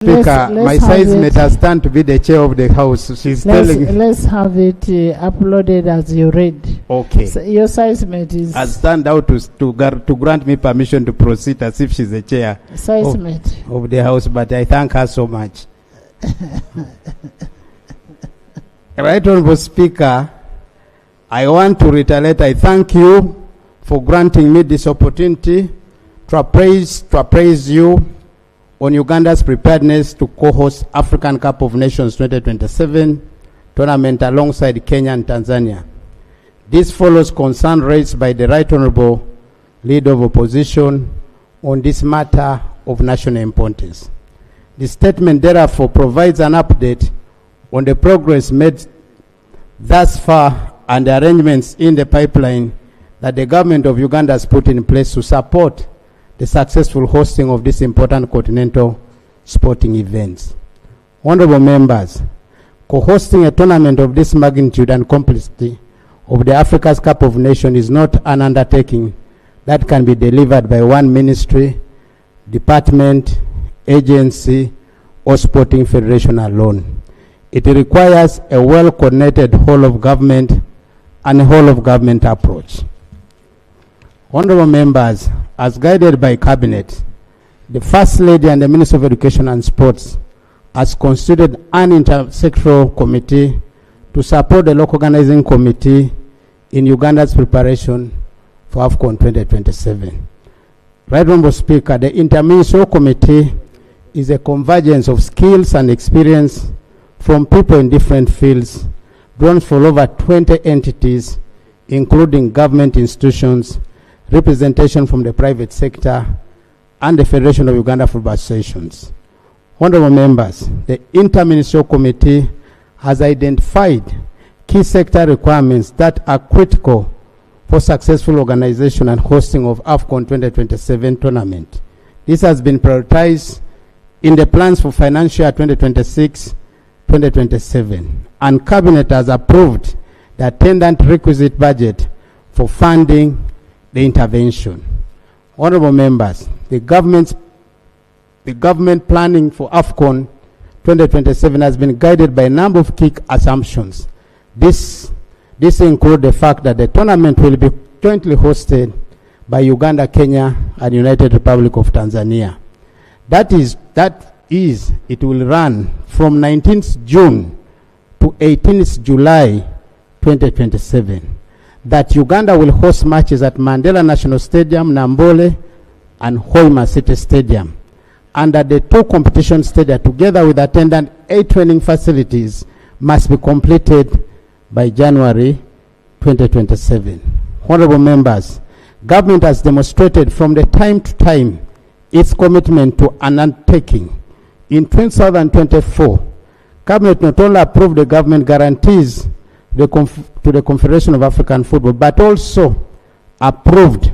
Speaker, my size mate has turned to be the chair of the house. She's telling. Let's have it uploaded as you read. Okay. So your size mate is. Has turned out to grant me permission to proceed as if she's the chair of the house, but I thank her so much. Right Honorable Speaker, I want to reiterate, I thank you for granting me this opportunity to appraise you on Uganda's preparedness to co-host African Cup of Nations 2027 tournament alongside Kenya and Tanzania. This follows concern raised by the Right Honorable Leader of Opposition on this matter of national importance. The statement therefore provides an update on the progress made thus far and the arrangements in the pipeline that the government of Uganda has put in place to support the successful hosting of this important continental sporting events. Honorable members, co-hosting a tournament of this magnitude and complexity of the Africa's Cup of Nations is not an undertaking that can be delivered by one ministry, department, agency, or sporting federation alone. It requires a well-coordinated whole-of-government and whole-of-government approach. Honorable members, as guided by Cabinet, the First Lady and the Minister of Education and Sports has constituted an intersectoral committee to support the local organizing committee in Uganda's preparation for AFCON 2027. Right Honorable Speaker, the interministerial committee is a convergence of skills and experience from people in different fields, drawn from over 20 entities, including government institutions, representation from the private sector, and the Federation of Uganda Football Associations. Honorable members, the Interministerial Committee has identified key sector requirements that are critical for successful organization and hosting of AFCON 2027 tournament. This has been prioritized in the plans for financial year 2026-2027, and Cabinet has approved the attendant requisite budget for funding the intervention. Honorable members, the government planning for AFCON 2027 has been guided by a number of key assumptions. This includes the fact that the tournament will be jointly hosted by Uganda, Kenya, and United Republic of Tanzania. That is, it will run from 19th June to 18th July 2027. That Uganda will host matches at Mandela National Stadium, Nambole, and Hoima City Stadium, and that the two competition stadia, together with attendant 8 training facilities, must be completed by January 2027. Honorable members, government has demonstrated from the time to time its commitment to an undertaking. In 2024, Cabinet not only approved the government guarantees to the Confederation of African Football, but also approved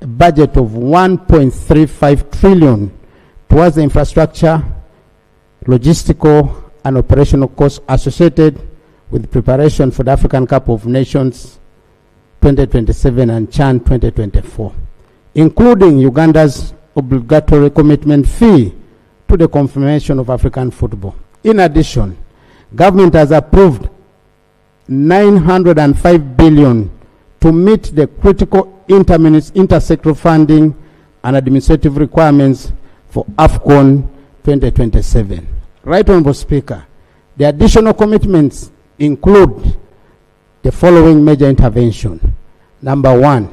a budget of 1.35 trillion towards the infrastructure, logistical, and operational costs associated with preparation for the African Cup of Nations 2027 and CHAN 2024, including Uganda's obligatory commitment fee to the Confederation of African Football. In addition, government has approved 905 billion to meet the critical intersectoral funding and administrative requirements for AFCON 2027. Right Honorable Speaker, the additional commitments include the following major intervention. Number one,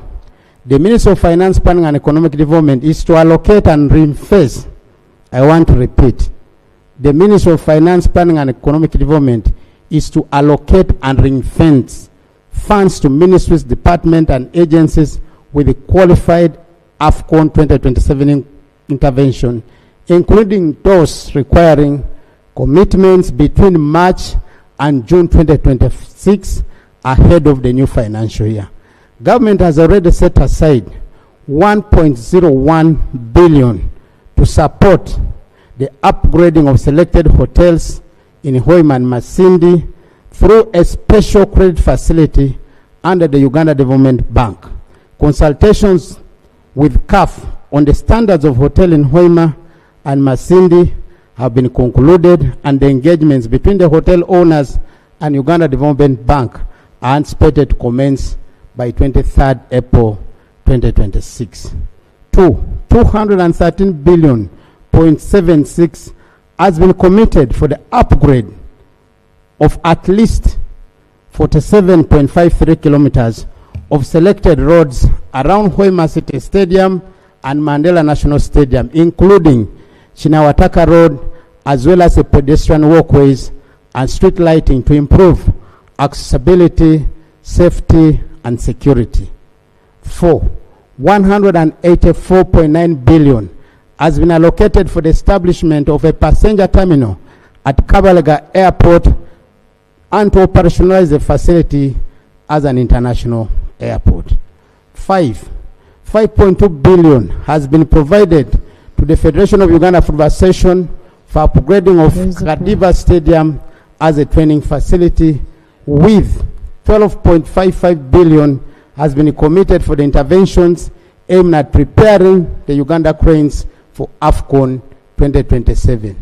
the Minister of Finance, Planning and Economic Development is to allocate and reinvest. I want to repeat, the Minister of Finance, Planning and Economic Development is to allocate and ring-fence funds to ministries, departments, and agencies with a qualified AFCON 2027 intervention, including those requiring commitments between March and June 2026 ahead of the new financial year. Government has already set aside 1.01 billion to support the upgrading of selected hotels in Hoima and Masindi through a special credit facility under the Uganda Development Bank. Consultations with CAF on the standards of hotel in Hoima and Masindi have been concluded, and the engagements between the hotel owners and Uganda Development Bank are anticipated to commence by 23rd April 2026. 213 billion 0.76 has been committed for the upgrade of at least 47.53 kilometers of selected roads around Hoima City Stadium and Mandela National Stadium, including Chinawataka Road, as well as the pedestrian walkways and street lighting to improve accessibility, safety, and security. 184.9 billion has been allocated for the establishment of a passenger terminal at Kabalega Airport and to operationalize the facility as an international airport. 5.2 billion has been provided to the Federation of Uganda Football Association for upgrading of Kadiva Stadium as a training facility, with 12.55 billion has been committed for the interventions aimed at preparing the Uganda Cranes for AFCON 2027.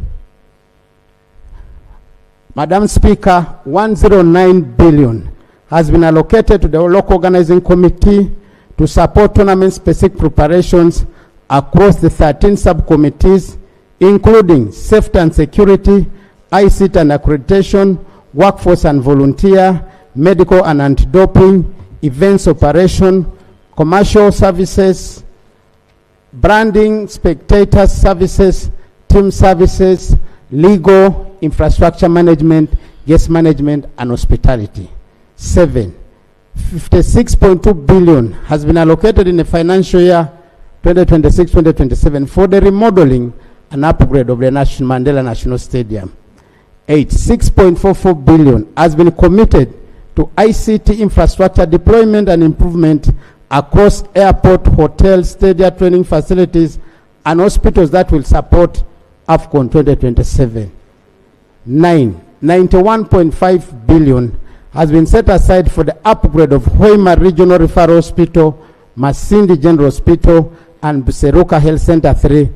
Madam Speaker, 109 billion has been allocated to the local organizing committee to support tournament-specific preparations across the 13 subcommittees, including safety and security, ICT and accreditation, workforce and volunteer, medical and anti-doping, events operation, commercial services, branding, spectator services, team services, legal, infrastructure management, guest management, and hospitality. 56.2 billion has been allocated in the financial year 2026-2027 for the remodeling and upgrade of the Mandela National Stadium. 6.44 billion has been committed to ICT infrastructure deployment and improvement across airport, hotel, stadium, training facilities, and hospitals that will support AFCON 2027. 91.5 billion has been set aside for the upgrade of Hoima Regional Referral Hospital, Masindi General Hospital, and Buseruka Health Center 3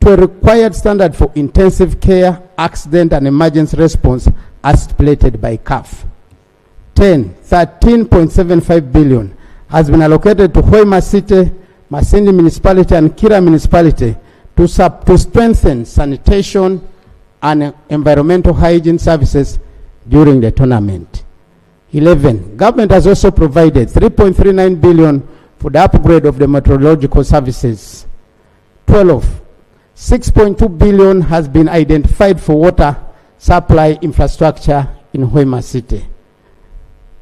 to a required standard for intensive care, accident, and emergency response as stipulated by CAF. 13.75 billion has been allocated to Hoima City, Masindi Municipality, and Kira Municipality to strengthen sanitation and environmental hygiene services during the tournament. 11. Government has also provided 3.39 billion for the upgrade of the meteorological services. 12. 6.2 billion has been identified for water supply infrastructure in Hoima City.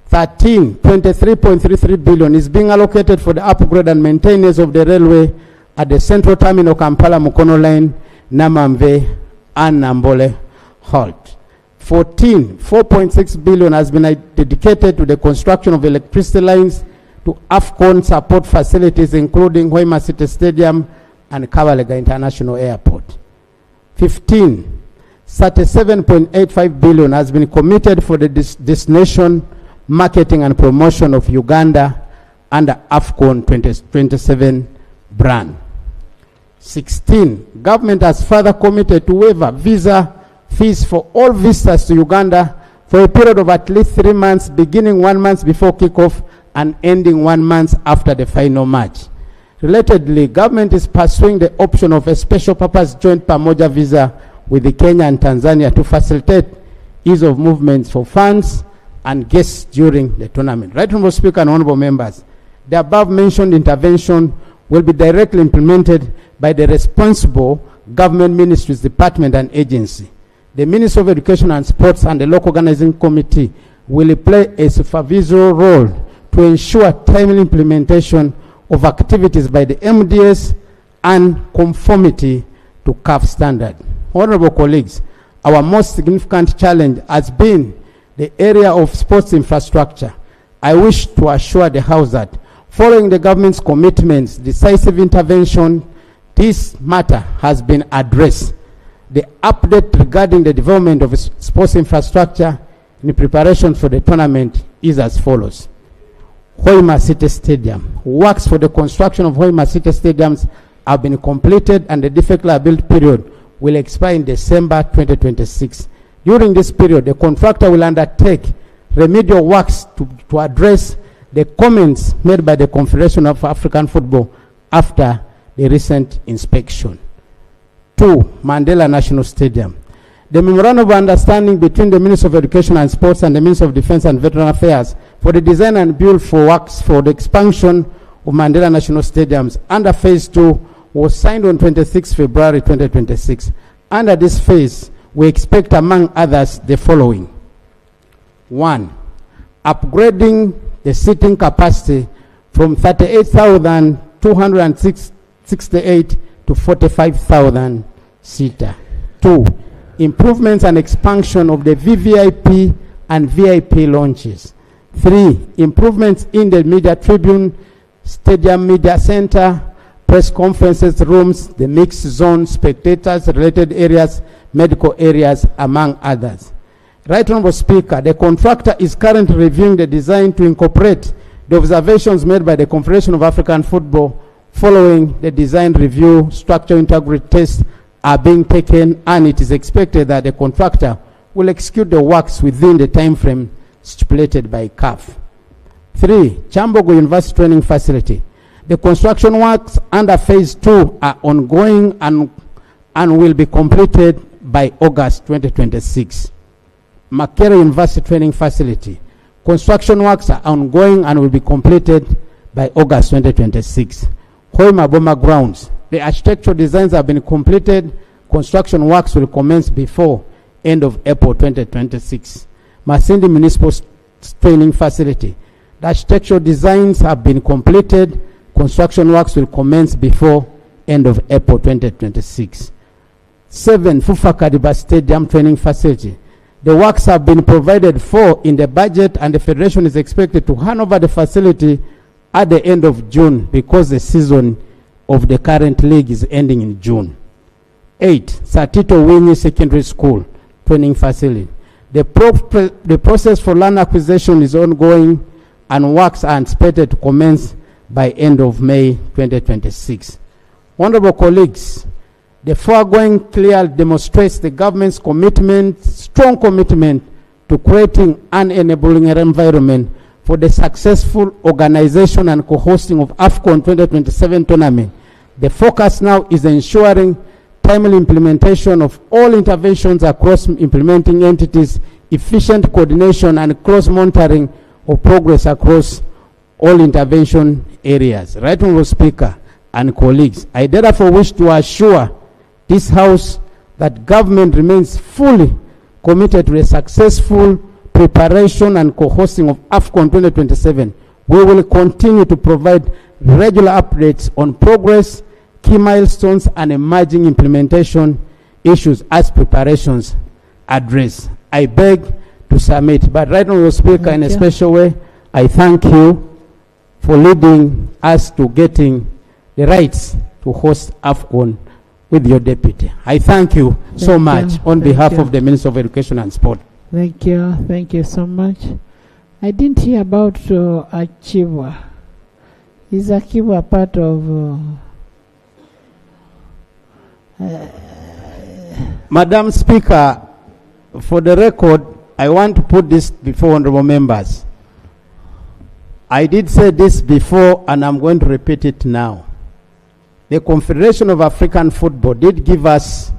13. 23.33 billion is being allocated for the upgrade and maintenance of the railway at the Central Terminal Kampala Mukono Line, Namamve, and Nambole Halt. 4.6 billion has been dedicated to the construction of electricity lines to AFCON support facilities, including Hoima City Stadium and Kabalega International Airport. 15. 37.85 billion has been committed for the destination marketing and promotion of Uganda under AFCON 2027 brand. 16. Government has further committed to waive visa fees for all visitors to Uganda for a period of at least 3 months, beginning 1 month before kickoff and ending 1 month after the final match. Relatedly, government is pursuing the option of a special purpose joint Pamoja visa with the Kenya and Tanzania to facilitate ease of movements for fans and guests during the tournament. Right Honourable Speaker and Honourable Members, the above mentioned intervention will be directly implemented by the responsible government ministries, department, and agency. The Ministry of Education and Sports and the local organizing committee will play a supervisory role to ensure timely implementation of activities by the MDS and conformity to CAF standard. Honorable colleagues, our most significant challenge has been the area of sports infrastructure. I wish to assure the House that following the government's commitments, decisive intervention, this matter has been addressed. The update regarding the development of sports infrastructure in preparation for the tournament is as follows. Hoima City Stadium. Works for the construction of Hoima City Stadiums have been completed and the defect liability period will expire in December 2026. During this period, the contractor will undertake remedial works to address the comments made by the Confederation of African Football after the recent inspection. 2. Mandela National Stadium. The memorandum of understanding between the Ministry of Education and Sports and the Ministry of Defense and Veteran Affairs for the design and build for works for the expansion of Mandela National Stadiums under Phase 2 was signed on 26 February 2026. Under this phase, we expect, among others, the following. 1. Upgrading the seating capacity from 38,268 to 45,000 seater. 2. Improvements and expansion of the VVIP and VIP launches. 3. Improvements in the media tribune, stadium media center, press conferences rooms, the mixed zone, spectators, related areas, medical areas, among others. Right Honorable Speaker, the contractor is currently reviewing the design to incorporate the observations made by the Confederation of African Football. Following the design review, structural integrity tests are being taken, and it is expected that the contractor will execute the works within the time frame stipulated by CAF. 3. Chambogo University Training Facility. The construction works under Phase 2 are ongoing and will be completed by August 2026. Makere University Training Facility. Construction works are ongoing and will be completed by August 2026. Hoima Boma Grounds. The architectural designs have been completed. Construction works will commence before end of April 2026. Masindi Municipal Training Facility. The architectural designs have been completed. Construction works will commence before end of April 2026. 7. Fufa Kadiba Stadium Training Facility. The works have been provided for in the budget, and the Federation is expected to hand over the facility at the end of June because the season of the current league is ending in June. 8. Satito Winnie Secondary School Training Facility. The process for land acquisition is ongoing and works are expected to commence by end of May 2026. Honorable colleagues, the foregoing clearly demonstrates the government's strong commitment to creating an enabling environment for the successful organization and co-hosting of AFCON 2027 tournament. The focus now is ensuring timely implementation of all interventions across implementing entities, efficient coordination and close monitoring of progress across all intervention areas. Right Honorable Speaker and colleagues, I therefore wish to assure this House that government remains fully committed to a successful preparation and co-hosting of AFCON 2027. We will continue to provide regular updates on progress, key milestones, and emerging implementation issues as preparations address. I beg to submit. But right now, Speaker, in a special way, I thank you for leading us to getting the rights to host AFCON with your deputy. I thank you so much on behalf of the Minister of Education and Sport. Thank you. Thank you so much. I didn't hear about Akiwa. Is Akiwa part of... Madam Speaker, for the record, I want to put this before honorable members. I did say this before and I'm going to repeat it now. The Confederation of African Football did give us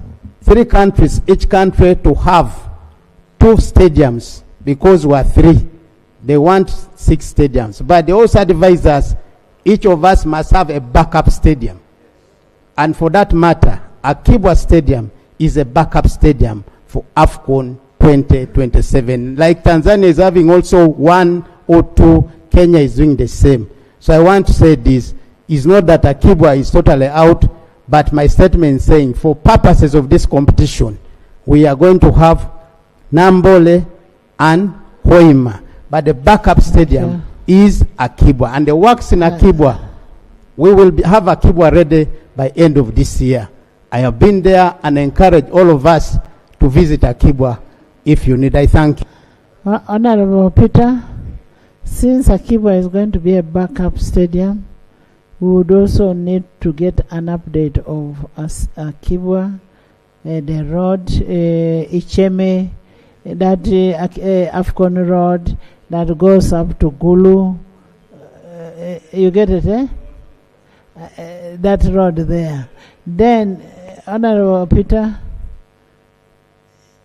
3 countries, each country to have 2 stadiums because we are 3. They want 6 stadiums. But they also advise us, each of us must have a backup stadium. And for that matter, Akibwa Stadium is a backup stadium for AFCON 2027. Like Tanzania is having also 1 or 2, Kenya is doing the same. So I want to say this. It's not that Akibwa is totally out, but my statement is saying for purposes of this competition, we are going to have Nambole and Hoima. But the backup stadium is Akibwa. And the works in Akibwa, we will have Akibwa ready by end of this year. I have been there and encourage all of us to visit Akibwa if you need. I thank you. Honorable Peter, since Akibwa is going to be a backup stadium, we would also need to get an update of Akibwa the road, Icheme, that AFCON road that goes up to Gulu. You get it, eh? That road there. Then, Honorable Peter,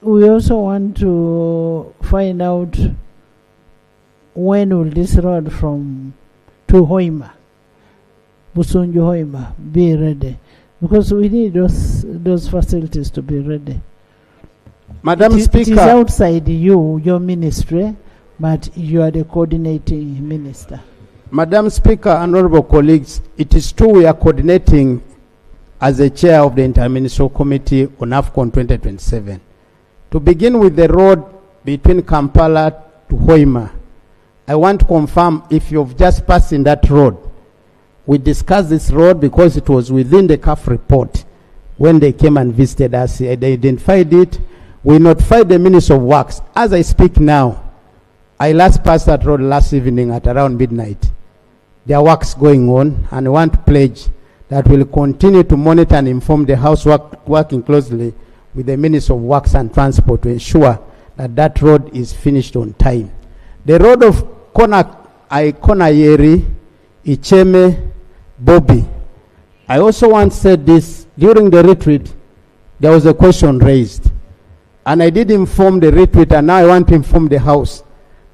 we also want to find out when will this road from to Hoima, Busunju Hoima, be ready, because we need those facilities to be ready. Madam Speaker, it is outside your ministry, but you are the coordinating minister. Madam Speaker, honorable colleagues, it is true we are coordinating as the chair of the Interministerial Committee on AFCON 2027. To begin with the road between Kampala to Hoima, I want to confirm if you've just passed in that road. We discussed this road because it was within the CAF report when they came and visited us. They identified it. We notified the Minister of Works. As I speak now, I last passed that road last evening at around midnight. There are works going on, and I want to pledge that we'll continue to monitor and inform the House working closely with the Minister of Works and Transport to ensure that that road is finished on time. The road of Konayeri, Icheme, Bobby. I also once said this during the retreat. There was a question raised, and I did inform the retreat, and now I want to inform the House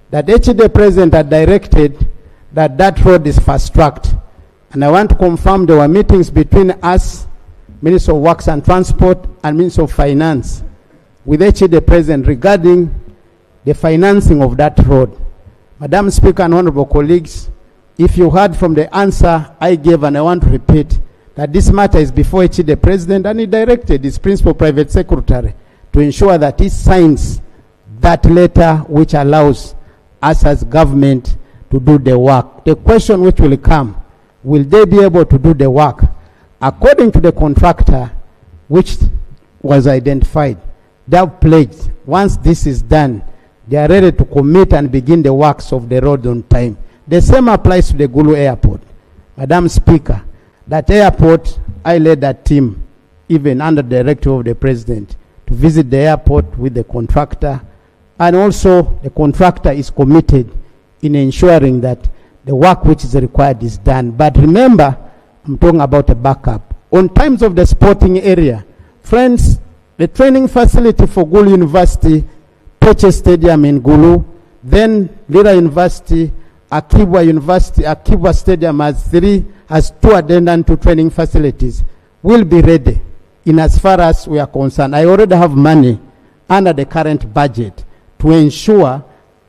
that the President had directed that that road is fast-tracked. And I want to confirm there were meetings between us, Minister of Works and Transport, and Minister of Finance with the President regarding the financing of that road. Madam Speaker and honorable colleagues, if you heard from the answer I gave, and I want to repeat, that this matter is before the President, and he directed his principal private secretary to ensure that he signs that letter which allows us as government to do the work. The question which will come, will they be able to do the work according to the contractor which was identified? They have pledged, once this is done, they are ready to commit and begin the works of the road on time. The same applies to the Gulu Airport. Madam Speaker, that airport, I led that team, even under the directive of the President, to visit the airport with the contractor, and also the contractor is committed in ensuring that the work which is required is done. But remember, I'm talking about a backup. On times of the sporting area, friends, the training facility for Gulu University, Peche Stadium in Gulu, then Lira University, Akibwa Stadium has two addendum to training facilities, will be ready in as far as we are concerned. I already have money under the current budget to ensure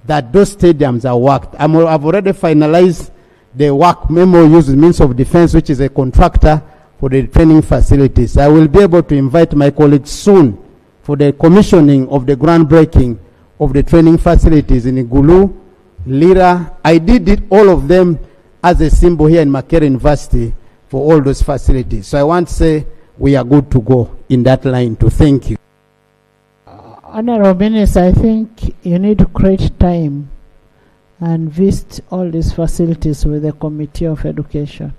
that those stadiums are worked. I've already finalized the work memo using Means of Defense, which is a contractor for the training facilities. I will be able to invite my colleagues soon for the commissioning of the groundbreaking of the training facilities in Igulu, Lira. I did it, all of them, as a symbol here in Makere University for all those facilities. So I want to say we are good to go in that line to thank you. Honorable Minister, I think you need to create time and visit all these facilities with the Committee of Education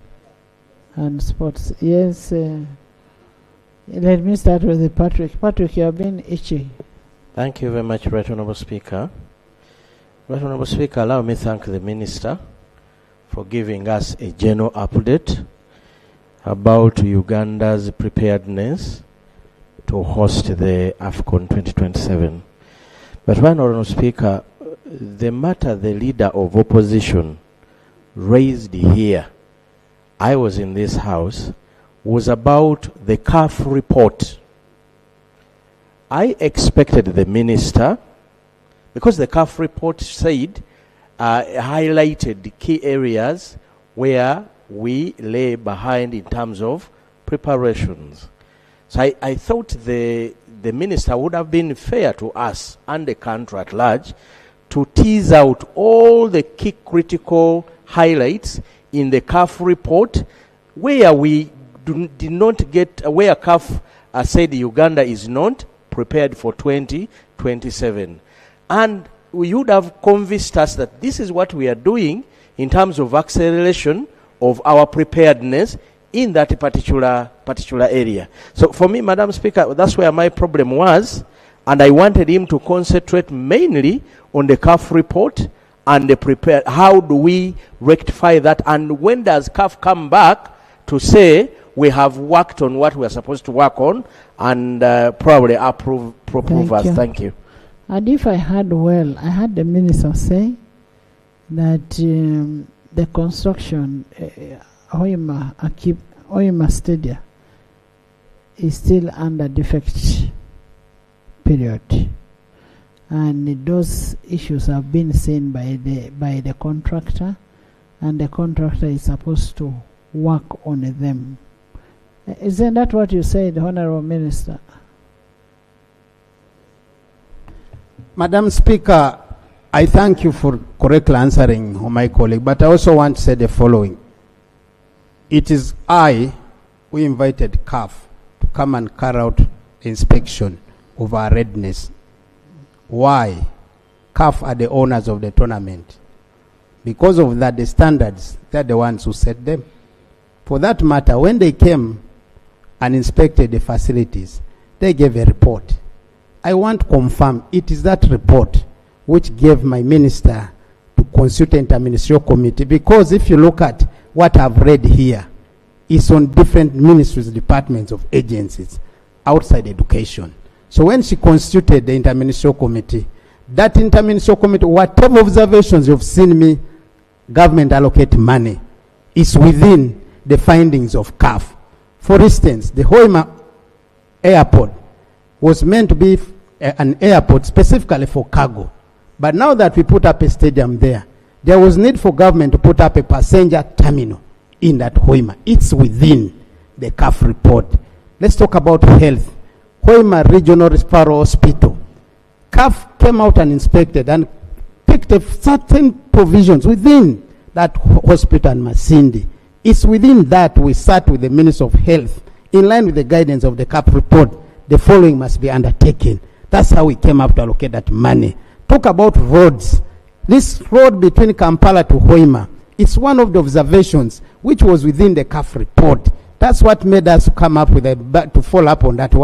and Sports. Yes, let me start with the Patrick. Patrick, you have been itchy. Thank you very much, Right Honourable Speaker. Right Honourable Speaker, allow me to thank the Minister for giving us a general update about Uganda's preparedness to host the AFCON 2027. But Right Honourable Speaker, the matter the leader of opposition raised here, I was in this house, was about the CAF report. I expected the minister, because the CAF report said, highlighted the key areas where we lay behind in terms of preparations. So I thought the minister would have been fair to us and the country at large to tease out all the key critical highlights in the CAF report where we did not get, where CAF said Uganda is not prepared for 2027. And we would have convinced us that this is what we are doing in terms of acceleration of our preparedness in that particular area. So for me, Madam Speaker, that's where my problem was, and I wanted him to concentrate mainly on the CAF report and the prepare. How do we rectify that? And when does CAF come back to say we have worked on what we are supposed to work on and probably approve us? Thank you. And if I heard well, I heard the minister say that the construction Hoima Stadium is still under defect period, and those issues have been seen by the contractor, and the contractor is supposed to work on them. Isn't that what you said, Honorable Minister? Madam Speaker, I thank you for correctly answering my colleague, but I also want to say the following. It is we invited CAF to come and carry out inspection of our readiness. Why? CAF are the owners of the tournament. Because of that, the standards, they're the ones who set them. For that matter, when they came and inspected the facilities, they gave a report. I want to confirm it is that report which gave my minister to constitute an interministerial committee, because if you look at what I've read here, it's on different ministries, departments of agencies outside education. So when she constituted the interministerial committee, that interministerial committee, whatever observations you've seen me, government allocate money, is within the findings of CAF. For instance, the Hoima airport was meant to be an airport specifically for cargo. But now that we put up a stadium there was need for government to put up a passenger terminal in that Hoima. It's within the CAF report. Let's talk about health. Hoima Regional Referral Hospital. CAF came out and inspected and picked up certain provisions within that hospital in Masindi. It's within that we sat with the Minister of Health. In line with the guidance of the CAF report, the following must be undertaken. That's how we came up to allocate that money. Talk about roads. This road between Kampala to Hoima, it's one of the observations which was within the CAF report. That's what made us come up with to follow up on that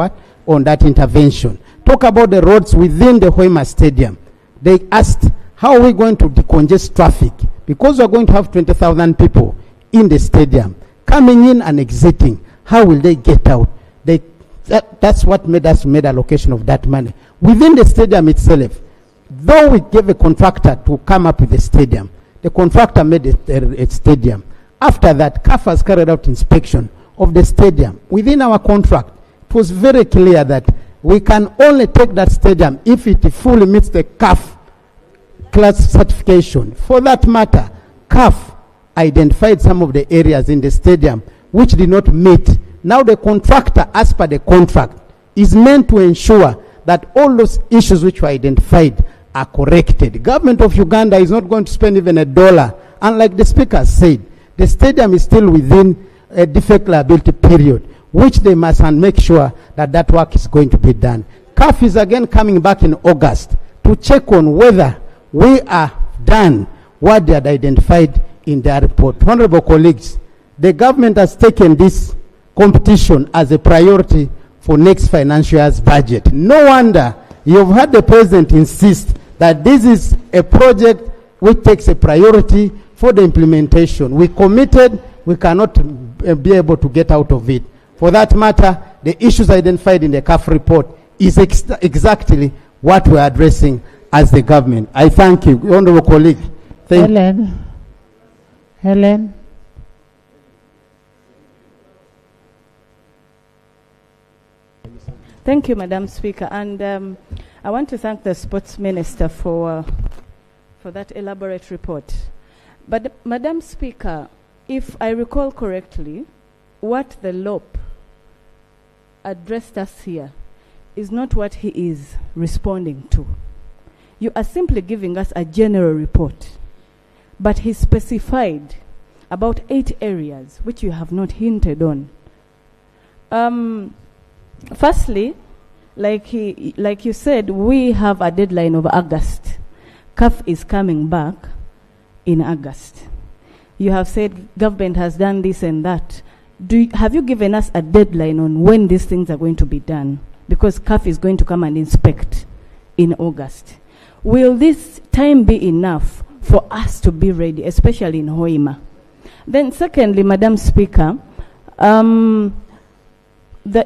on that intervention. Talk about the roads within the Hoima Stadium. They asked, how are we going to decongest traffic? Because we're going to have 20,000 people in the stadium, coming in and exiting. How will they get out? That's what made us made allocation of that money. Within the stadium itself, though we gave a contractor to come up with the stadium, the contractor made a stadium. After that, CAF has carried out inspection of the stadium. Within our contract, it was very clear that we can only take that stadium if it fully meets the CAF class certification. For that matter, CAF identified some of the areas in the stadium which did not meet. Now the contractor, as per the contract, is meant to ensure that all those issues which were identified are corrected. The government of Uganda is not going to spend even $1. And like the speaker said, the stadium is still within a defect liability period, which they must make sure that that work is going to be done. CAF is again coming back in August to check on whether we are done what they had identified in their report. Honorable colleagues, the government has taken this competition as a priority for next financial year's budget. No wonder you've had the president insist that this is a project which takes a priority for the implementation. We committed, we cannot be able to get out of it. For that matter, the issues identified in the CAF report is exactly what we're addressing as the government. I thank you, honorable colleague. Helen. Thank you, Madam Speaker, and I want to thank the Sports Minister for that elaborate report. But, Madam Speaker, if I recall correctly, what the LOP addressed us here is not what he is responding to. You are simply giving us a general report, but he specified about 8 areas which you have not hinted on. Firstly, like you said, we have a deadline of August. CAF is coming back in August. You have said government has done this and that. have you given us a deadline on when these things are going to be done? Because CAF is going to come and inspect in August. Will this time be enough for us to be ready, especially in Hoima? Then secondly, Madam Speaker, the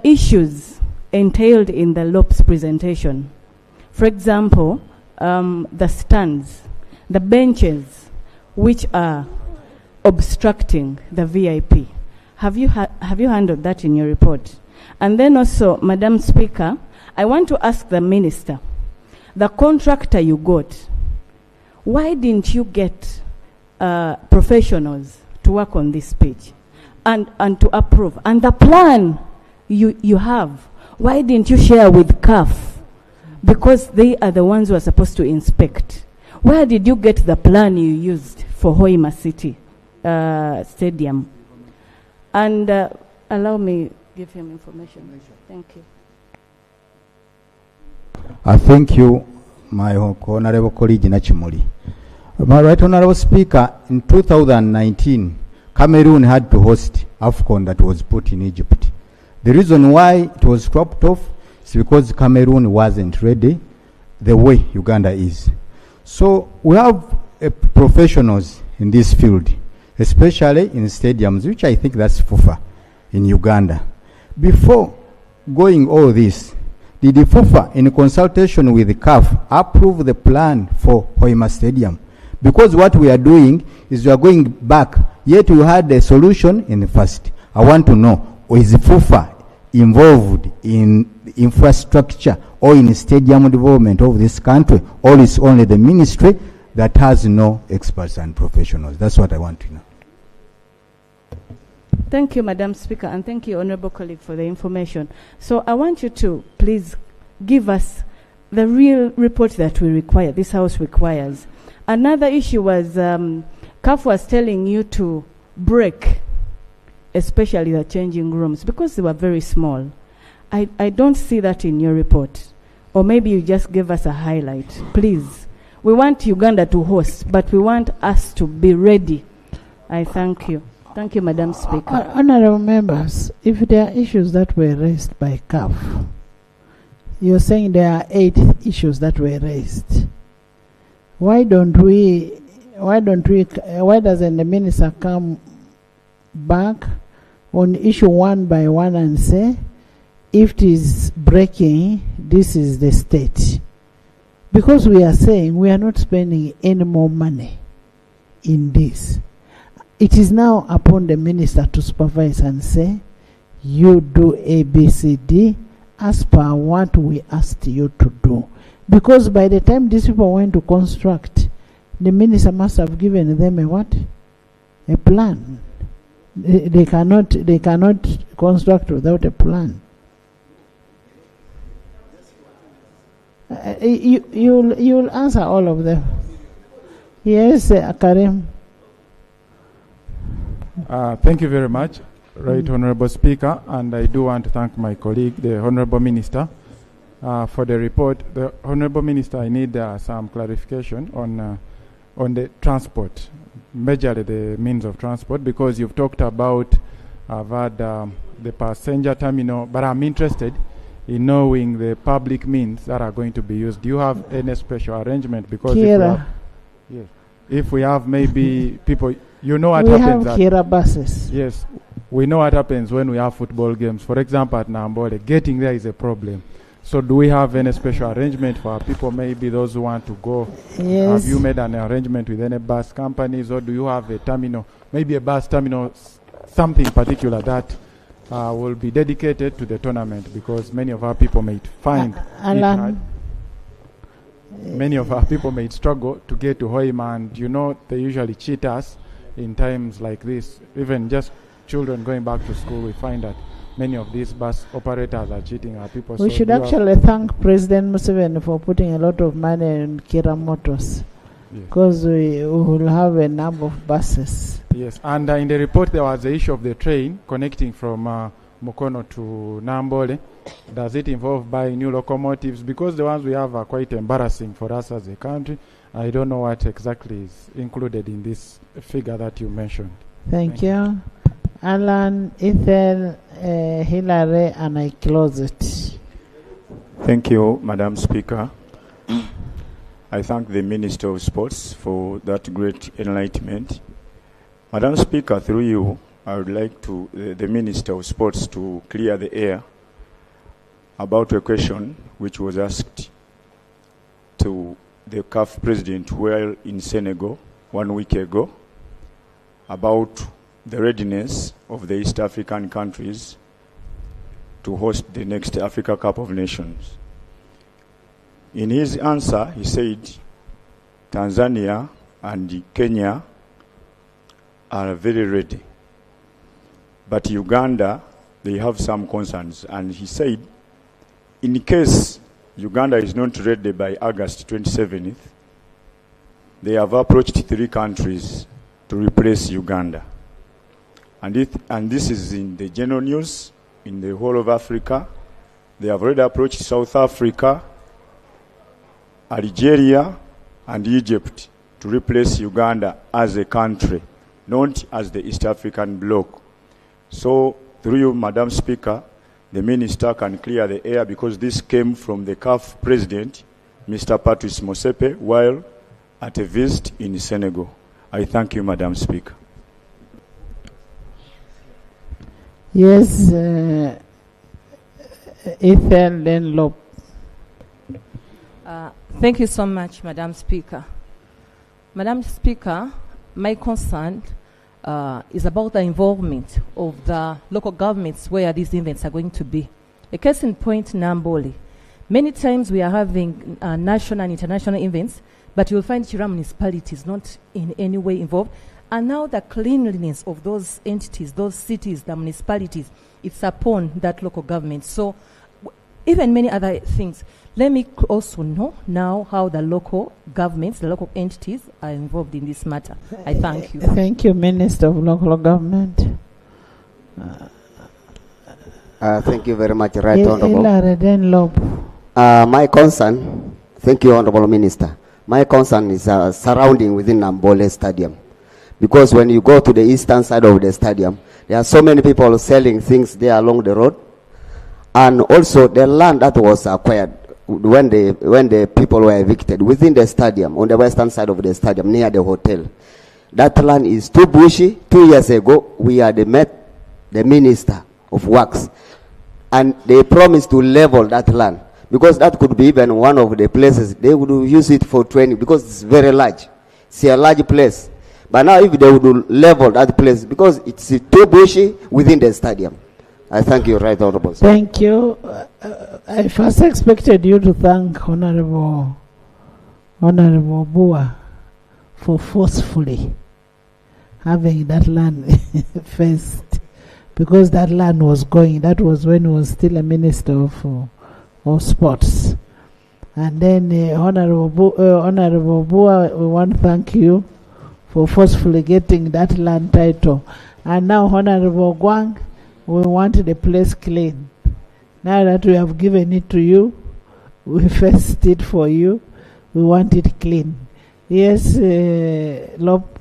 issues entailed in the LOPS presentation. For example, the stands, the benches which are obstructing the VIP. Have you handled that in your report? And then also, Madam Speaker, I want to ask the Minister, the contractor you got, why didn't you get professionals to work on this page and to approve? And the plan you have, why didn't you share with CAF? Because they are the ones who are supposed to inspect. Where did you get the plan you used for Hoima City Stadium? And allow me give him information. Thank you. I thank you, my honorable colleague Nachimuli. My right honorable speaker, in 2019, Cameroon had to host AFCON that was put in Egypt. The reason why it was dropped off is because Cameroon wasn't ready the way Uganda is. So we have professionals in this field, especially in stadiums, which I think that's FUFA in Uganda. Before going all this, did the FUFA, in consultation with the CAF, approve the plan for Hoima Stadium? Because what we are doing is we are going back, yet we had a solution in the first. I want to know, is the FUFA involved in infrastructure or in stadium development of this country, or is only the ministry that has no experts and professionals? That's what I want to know. Thank you, Madam Speaker, and thank you, Honourable colleague, for the information. So I want you to please give us the real report that we require, this House requires. Another issue was CAF was telling you to break, especially the changing rooms, because they were very small. I don't see that in your report. Or maybe you just give us a highlight. Please. We want Uganda to host, but we want us to be ready. I thank you. Thank you, Madam Speaker. Honourable members, if there are issues that were raised by CAF, you're saying there are 8 issues that were raised. Why doesn't the minister come back on issue one by one and say, if it is breaking, this is the state? Because we are saying we are not spending any more money in this. It is now upon the minister to supervise and say, you do A, B, C, D as per what we asked you to do. Because by the time these people went to construct, the minister must have given them a what? A plan. They cannot construct without a plan. You'll answer all of them. Yes, Karim. Thank you very much, Right Honourable Speaker, and I do want to thank my colleague, the Honourable Minister, for the report. The Honourable Minister, I need some clarification on the transport, majorly the means of transport, because you've talked about I've had the passenger terminal, but I'm interested in knowing the public means that are going to be used. Do you have any special arrangement? Because if we have maybe people, you know what happens. We have Kira buses. Yes, we know what happens when we have football games. For example, at Nambole, getting there is a problem. So do we have any special arrangement for people, maybe those who want to go? Yes. Have you made an arrangement with any bus companies, or do you have a terminal, maybe a bus terminal, something particular that will be dedicated to the tournament? Because many of our people may find it hard. Many of our people may struggle to get to Hoima, and you know they usually cheat us in times like this. Even just children going back to school, we find that many of these bus operators are cheating our people. We should actually thank President Museveni for putting a lot of money in Kira Motors, because we will have a number of buses. Yes, and in the report there was the issue of the train connecting from Mukono to Nambole. Does it involve buying new locomotives? Because the ones we have are quite embarrassing for us as a country. I don't know what exactly is included in this figure that you mentioned. Thank you. Alan, Ethel, Hilary, and I close it. Thank you, Madam Speaker. I thank the Minister of Sports for that great enlightenment. Madam Speaker, through you, I would like the Minister of Sports to clear the air about a question which was asked to the CAF President while in Senegal 1 week ago about the readiness of the East African countries to host the next Africa Cup of Nations. In his answer, he said Tanzania and Kenya are very ready. But Uganda, they have some concerns. And he said, in case Uganda is not ready by August 27th, they have approached 3 countries to replace Uganda. And this is in the general news, in the whole of Africa. They have already approached South Africa, Algeria, and Egypt to replace Uganda as a country, not as the East African bloc. So, through you, Madam Speaker, the Minister can clear the air because this came from the CAF President, Mr. Patrice Motsepe, while at a visit in Senegal. I thank you, Madam Speaker. Yes, Ethel, then Lop. Thank you so much, Madam Speaker. Madam Speaker, my concern is about the involvement of the local governments where these events are going to be. A case in point, Namboli. Many times we are having national and international events, but you'll find Chira municipalities not in any way involved. And now the cleanliness of those entities, those cities, the municipalities, it's upon that local government. So even many other things. Let me also know now how the local governments, the local entities are involved in this matter. I thank you. Thank you, Minister of Local Government. Thank you very much, Right Honorable. My concern, thank you, Honorable Minister. My concern is surrounding within Nambole Stadium. Because when you go to the eastern side of the stadium, there are so many people selling things there along the road. And also the land that was acquired when the people were evicted within the stadium, on the western side of the stadium, near the hotel. That land is too bushy. 2 years ago, we had met the Minister of Works. And they promised to level that land. Because that could be even one of the places they would use it for training, because it's very large. It's a large place. But now if they would level that place, because it's too bushy within the stadium. I thank you, Right Honorable. Thank you. I first expected you to thank Honorable Bua for forcefully having that land first, because that land was going. That was when he was still a Minister of Sports. And then Honorable Bua, we want to thank you for forcefully getting that land title. And now Honorable Gwang, we want the place clean. Now that we have given it to you, we first did for you, we want it clean. Yes, Lop.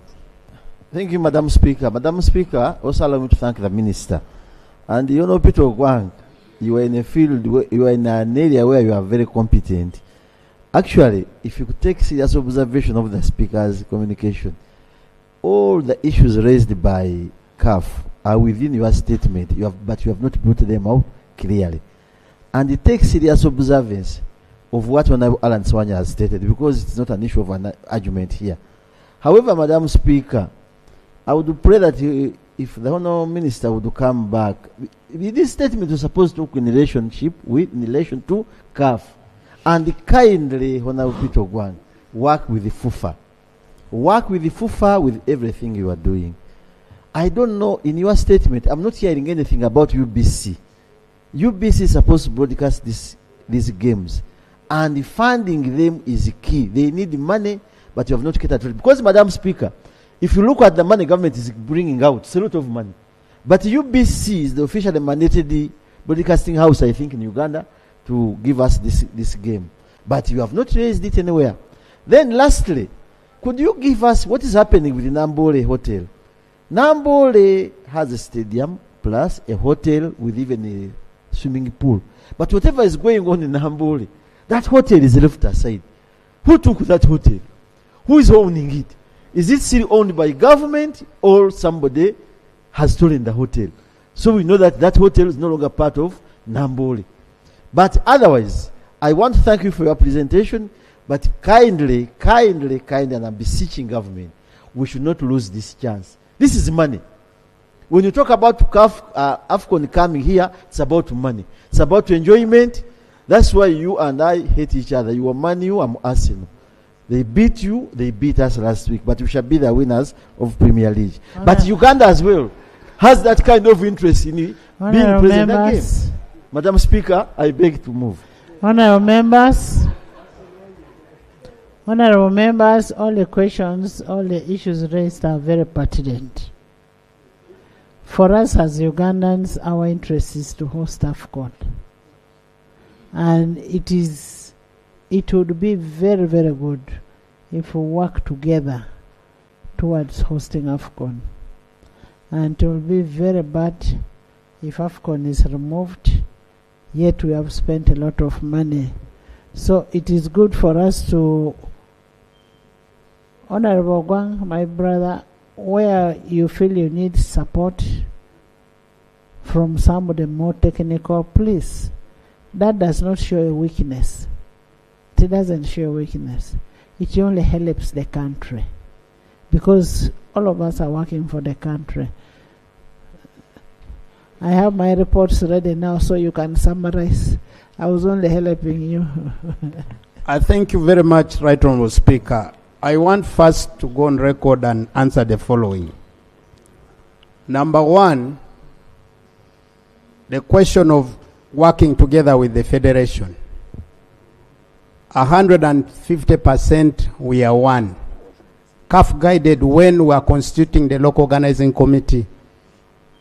Thank you, Madam Speaker. Madam Speaker, also allow me to thank the Minister. And you know, Peter Gwang, you are in a field, you are in an area where you are very competent. Actually, if you could take serious observation of the Speaker's communication, all the issues raised by CAF are within your statement, but you have not brought them out clearly. And it takes serious observance of what Honorable Alan Swanya has stated, because it's not an issue of an argument here. However, Madam Speaker, I would pray that if the Honourable Minister would come back, this statement was supposed to look in relation to CAF, and kindly, Honourable Peter Gwang, work with the FUFA. Work with the FUFA with everything you are doing. I don't know, in your statement, I'm not hearing anything about UBC. UBC is supposed to broadcast these games, and funding them is key. They need money, but you have not catered to it. Because, Madam Speaker, if you look at the money government is bringing out, it's a lot of money. But UBC is the officially mandated broadcasting house, I think, in Uganda, to give us this game. But you have not raised it anywhere. Then lastly, could you give us what is happening with the Nambole Hotel? Nambole has a stadium plus a hotel with even a swimming pool. But whatever is going on in Nambole, that hotel is left aside. Who took that hotel? Who is owning it? Is it still owned by government or somebody has stolen the hotel? So we know that that hotel is no longer part of Nambole. But otherwise, I want to thank you for your presentation, but kindly, and I'm beseeching government, we should not lose this chance. This is money. When you talk about AFCON coming here, it's about money. It's about enjoyment. That's why you and I hate each other. You are Man U, I'm Arsenal. They beat you, they beat us last week, but we shall be the winners of Premier League. But Uganda as well has that kind of interest in being present in that game. Madam Speaker, I beg to move. Honorable members, all the questions, all the issues raised are very pertinent. For us as Ugandans, our interest is to host AFCON. And it would be very, very good if we work together towards hosting AFCON. And it will be very bad if AFCON is removed, yet we have spent a lot of money. So it is good for us to, Honorable Gwang, my brother, where you feel you need support from somebody more technical, please. That does not show a weakness. It doesn't show a weakness. It only helps the country. Because all of us are working for the country. I have my reports ready now so you can summarize. I was only helping you. I thank you very much, Right Honourable Speaker. I want first to go on record and answer the following. Number one, the question of working together with the Federation. 150% we are one. CAF guided when we are constituting the local organizing committee.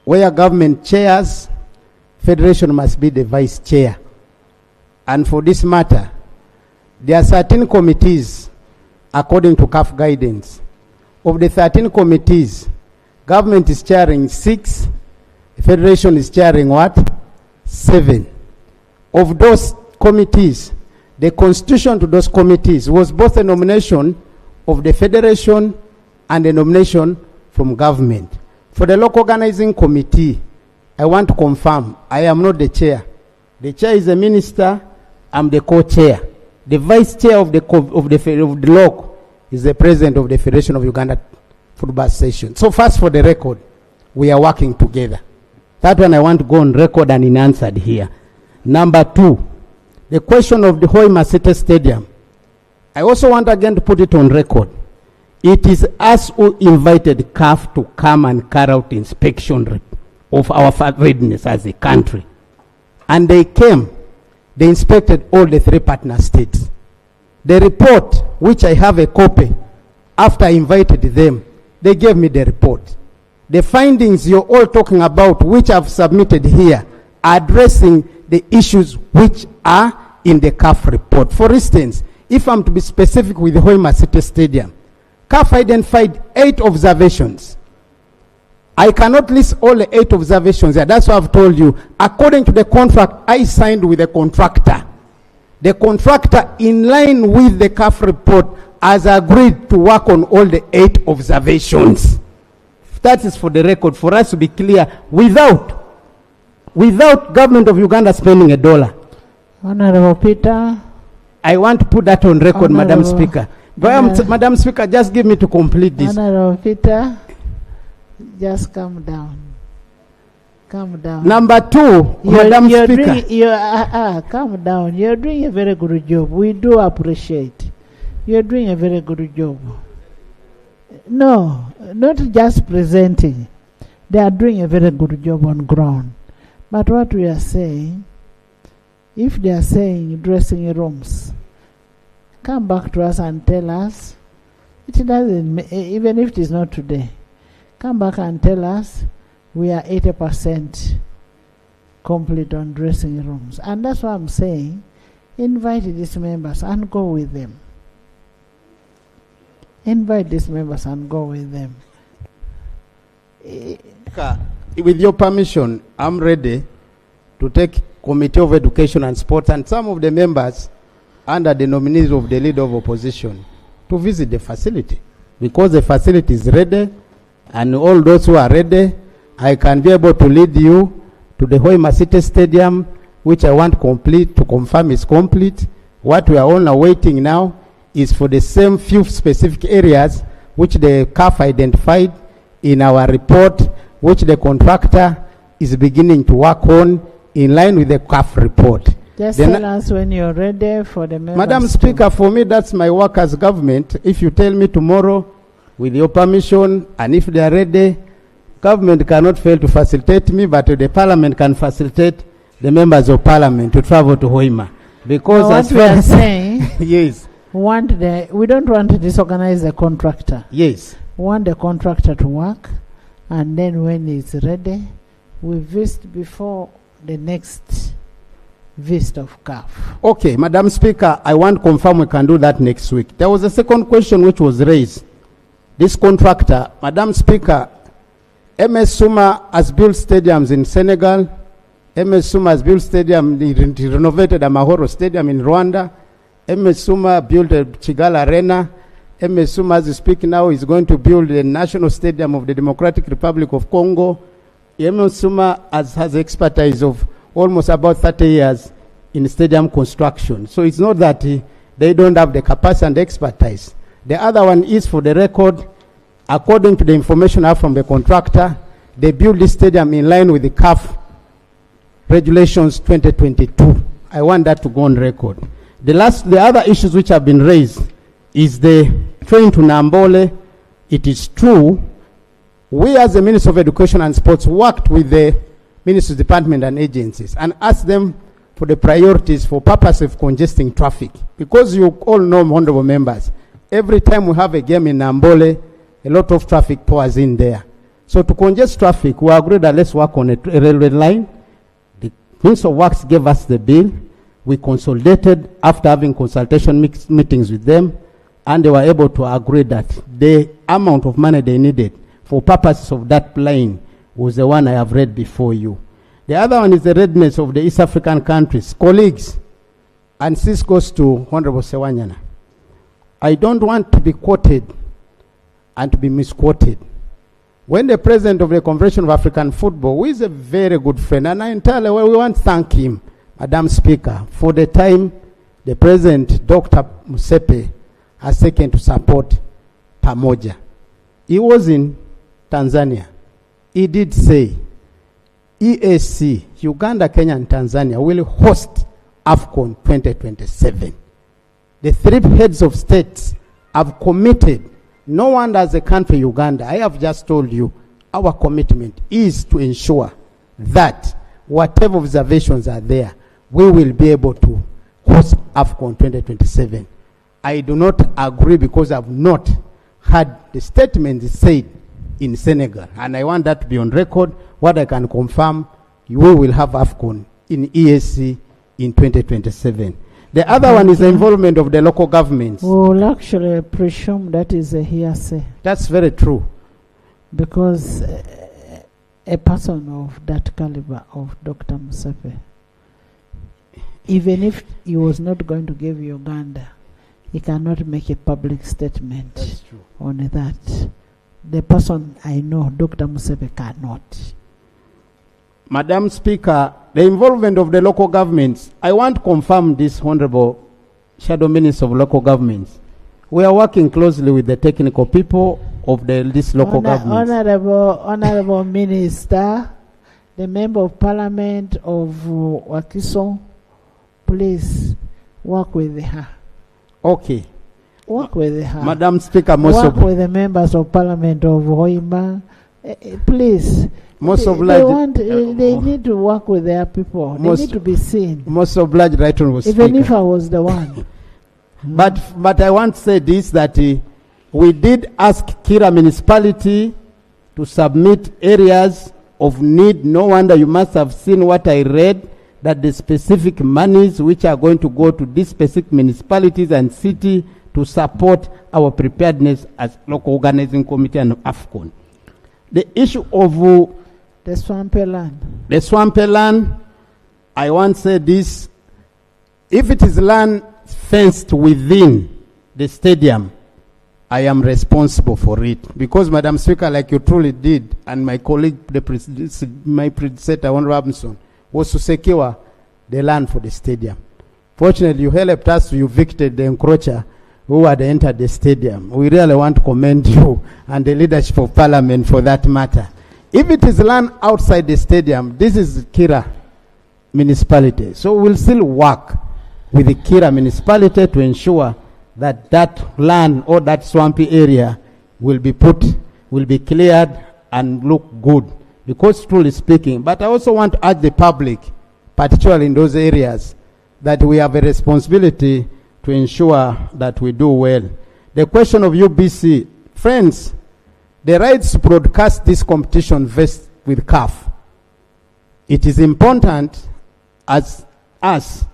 Where government chairs, Federation must be the vice chair. And for this matter, there are 13 committees according to CAF guidance. Of the 13 committees, government is chairing 6, Federation is chairing what? 7. Of those committees, the constitution to those committees was both a nomination of the Federation and a nomination from government. For the local organizing committee, I want to confirm, I am not the chair. The chair is the minister, I'm the co-chair. The vice chair of the LOC is the president of the Federation of Uganda Football Association. So first, for the record, we are working together. That one I want to go on record and in answered here. Number 2, the question of the Hoima City Stadium. I also want again to put it on record. It is us who invited CAF to come and carry out inspection of our readiness as a country. And they came, they inspected all the 3 partner states. The report, which I have a copy, after I invited them, they gave me the report. The findings you're all talking about, which I've submitted here, are addressing the issues which are in the CAF report. For instance, if I'm to be specific with the Hoima City Stadium, CAF identified 8 observations. I cannot list all the 8 observations there. That's what I've told you. According to the contract I signed with the contractor, in line with the CAF report, has agreed to work on all the 8 observations. That is for the record, for us to be clear, without government of Uganda spending $1. Honorable Peter. I want to put that on record, Madam Speaker. Madam Speaker, just give me to complete this. Honorable Peter, just calm down. Calm down. Number 2, Madam Speaker. Calm down. You're doing a very good job. We do appreciate. You're doing a very good job. No, not just presenting. They are doing a very good job on ground. But what we are saying, if they are saying dressing rooms, come back to us and tell us. It doesn't, even if it is not today, come back and tell us we are 80% complete on dressing rooms. And that's what I'm saying. Invite these members and go with them. Invite these members and go with them. With your permission, I'm ready to take Committee of Education and Sports and some of the members under the nominees of the Leader of Opposition to visit the facility, because the facility is ready, and all those who are ready, I can be able to lead you to the Hoima City Stadium, which I want complete, to confirm is complete. What we are only waiting now is for the same few specific areas which the CAF identified in our report, which the contractor is beginning to work on in line with the CAF report. Just tell us when you're ready for the members. Madam Speaker, for me, that's my work as government. If you tell me tomorrow, with your permission, and if they are ready, government cannot fail to facilitate me, but the parliament can facilitate the members of parliament to travel to Hoima. Because now as what we far are as saying, yes, we don't want to disorganize the contractor. yes. We want the contractor to work, and then when it's ready, we visit before the next visit of CAF. Okay, Madam Speaker, I want to confirm we can do that next week. There was a second question which was raised. This contractor, Madam Speaker, MS Suma has built stadiums in Senegal. MS Suma has built stadium, he renovated a Mahoro Stadium in Rwanda. MS Suma built a Kigali Arena. MS Suma, as we speak now, is going to build the National Stadium of the Democratic Republic of Congo. MS Suma has expertise of almost about 30 years in stadium construction. So it's not that they don't have the capacity and expertise. The other one is, for the record, according to the information I have from the contractor, they built this stadium in line with the CAF regulations 2022. I want that to go on record. The other issues which have been raised is the train to Nambole. It is true, we as the Minister of Education and Sports worked with the Ministry's Department and agencies and asked them for the priorities for purpose of congesting traffic. Because you all know, honorable members, every time we have a game in Nambole, a lot of traffic pours in there. So to congest traffic, we agreed that let's work on a railway line. The Minister of Works gave us the bill. We consolidated after having consultation meetings with them, and they were able to agree that the amount of money they needed for purposes of that line was the one I have read before you. The other one is the readiness of the East African countries. Colleagues, and this goes to Honorable Sewanyana. I don't want to be quoted and to be misquoted. When the president of the Confederation of African Football, who is a very good friend, and I entirely, we want to thank him, Madam Speaker, for the time the president, Dr. Musepe, has taken to support Pamoja. He was in Tanzania. He did say, EAC, Uganda, Kenya, and Tanzania will host AFCON 2027. The three heads of states have committed. No one as a country, Uganda, I have just told you, our commitment is to ensure that whatever observations are there, we will be able to host AFCON 2027. I do not agree because I have not had the statement said in Senegal. And I want that to be on record. What I can confirm, we will have AFCON in EAC in 2027. The other one is the involvement of the local governments. We will actually presume that is a hearsay. That's very true. Because a person of that caliber of Dr. Musepe, even if he was not going to give Uganda, he cannot make a public statement on that. The person I know, Dr. Musepe, cannot. Madam Speaker, the involvement of the local governments, I want to confirm this, Honorable Shadow Minister of Local Governments. We are working closely with the technical people of this local government. Honorable Minister, the Member of Parliament of Wakiso, please work with her. Okay. Work with her. Madam Speaker, work with the members of Parliament of Hoima. Please. Most they obliged. They need to work with their people. They need to be seen. Most obliged, right honorable Speaker. Even if I was the one. But I want to say this, that we did ask Kira municipality to submit areas of need. No wonder you must have seen what I read, that the specific monies which are going to go to these specific municipalities and city to support our preparedness as local organizing committee and AFCON. The issue of The swampy land. the swampy land, I once said this, if it is land fenced within the stadium, I am responsible for it. Because, Madam Speaker, like you truly did, and my colleague, my predecessor, Honorable Robinson, was to secure the land for the stadium. Fortunately, you helped us to evicted the encroacher who had entered the stadium. We really want to commend you and the leadership of Parliament for that matter. If it is land outside the stadium, this is Kira municipality. So we'll still work with the Kira municipality to ensure that that land or that swampy area will be cleared and look good. Because truly speaking, but I also want to urge the public, particularly in those areas, that we have a responsibility to ensure that we do well. The question of UBC, friends, the rights to broadcast this competition vest with CAF. It is important as us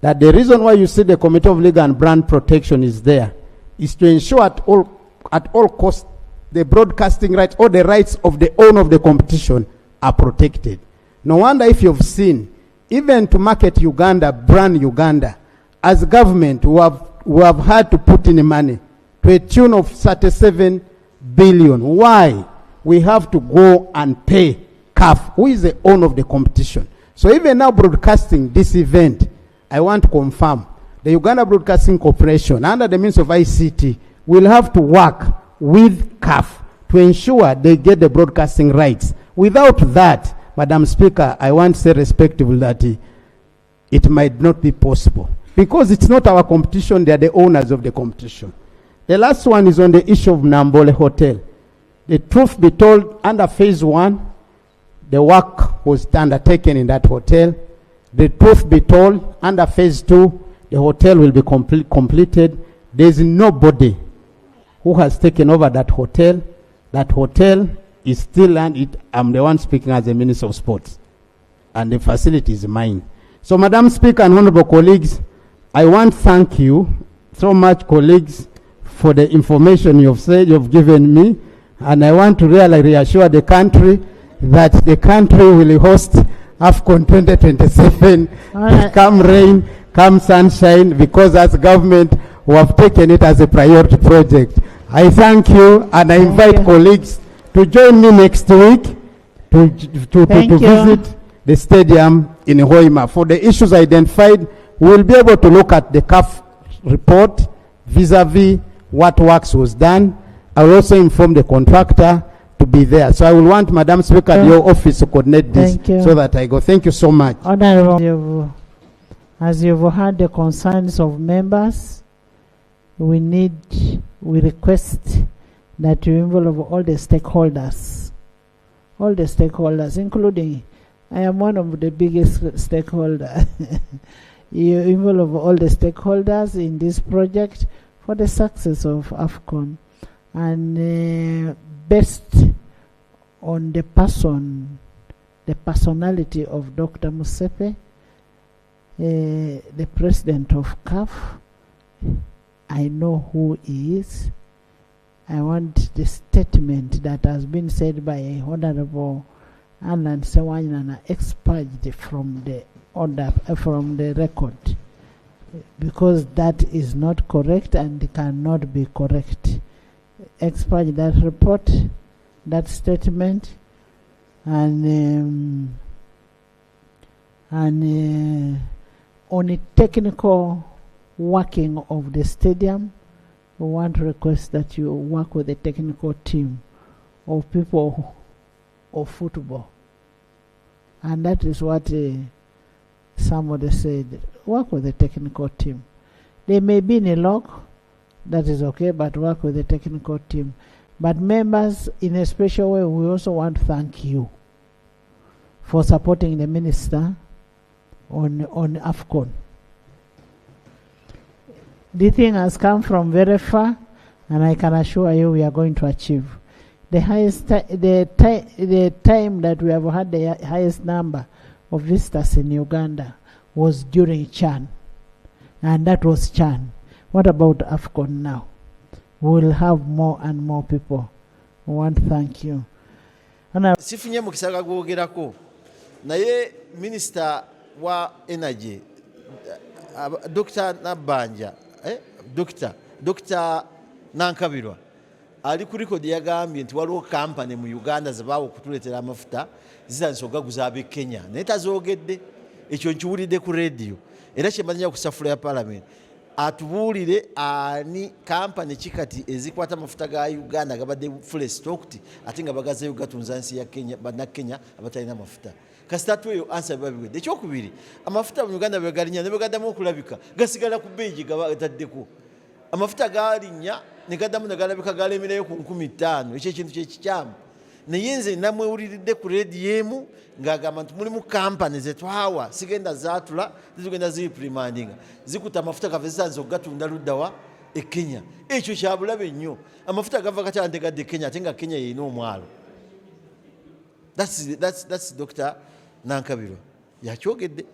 that the reason why you see the Committee of Legal and Brand Protection is there is to ensure at all costs the broadcasting rights or the rights of the owner of the competition are protected. No wonder if you've seen, even to market Uganda, brand Uganda, as government we have had to put in money to a tune of 37 billion. Why? We have to go and pay CAF, who is the owner of the competition. So even now broadcasting this event, I want to confirm the Uganda Broadcasting Corporation, under the means of ICT, will have to work with CAF to ensure they get the broadcasting rights. Without that, Madam Speaker, I want to say respectfully that it might not be possible. Because it's not our competition, they are the owners of the competition. The last one is on the issue of Nambole Hotel. The truth be told, under phase 1, the work was undertaken in that hotel. The truth be told, under phase 2, the hotel will be completed. There is nobody who has taken over that hotel. That hotel is still, and I'm the one speaking as the Minister of Sports. And the facility is mine. So, Madam Speaker and honorable colleagues, I want to thank you so much, colleagues, for the information you've given me. And I want to really reassure the country that the country will host AFCON 2027, come rain, come sunshine, because as government we have taken it as a priority project. I thank you, and I invite colleagues to join me next week to visit the stadium in Hoima. For the issues identified, we will be able to look at the CAF report vis-a-vis what works was done. I will also inform the contractor to be there. So I will want Madam Speaker, your office to coordinate this so that I go. Thank you so much. Honorable, as you've heard the concerns of members, we request that you involve all the stakeholders, including, I am one of the biggest stakeholders. You involve all the stakeholders in this project for the success of AFCON, and based on the personality of Dr. Musepe, the president of CAF. I know who he is. I want the statement that has been said by Honorable Alan Sewanyana expunged from the order, from the record, because that is not correct and cannot be correct. Expunge that report, that statement, and on a technical working of the stadium, we want to request that you work with the technical team of people of football. And that is what somebody said, work with the technical team. They may be in a lock, that is okay, but work with the technical team. But members, in a special way, we also want to thank you for supporting the minister on AFCON. The thing has come from very far, and I can assure you we are going to achieve. The highest the time that we have had the highest number of visitors in Uganda was during CHAN, and that was CHAN. What about AFCON now? We will have more and more people. I want to thank you. sifunye mu kisaka gwogerako naye minisita wa energy Dr. Nabanja Dr. Nankabirwa ali ku record yagambye nti waliwo kampani mu Uganda zabaawo okutuleetera amafuta zitandise okugaguza ab'e Kenya naye tazoogedde ekyo nkiwulidde ku radio era kyemanya ku safula ya Parliament atubuulire ani kampani kikati ezikwata amafuta ga Uganda gabadde full stocked ate nga bagazeeyo gatunza nsi ya Kenya bannakenya abatalina amafuta kasitatu eyo ansa babiwedde ekyokubiri amafuta mu Uganda bwe galinya ne begaddamu okulabika gasigala ku bbeeyi gataddeko amafuta gaalinya ne gaddamu ne galabika galemerayo ku 15,000 ekyo ekintu kyekikyamu naye nze namwewuliridde ku rediyo emu ng'agamba nti mulimu kampani zetwawa sigenda zaatula zitugenda ziriprimandinga zikuta amafuta gave zisanze okugatunda luddawa e Kenya ekyo kyabulabe nnyo amafuta gava gakyala ntegadde Kenya ate nga Kenya yeyina omwalo that's Dr. Nankabirwa yakyogedde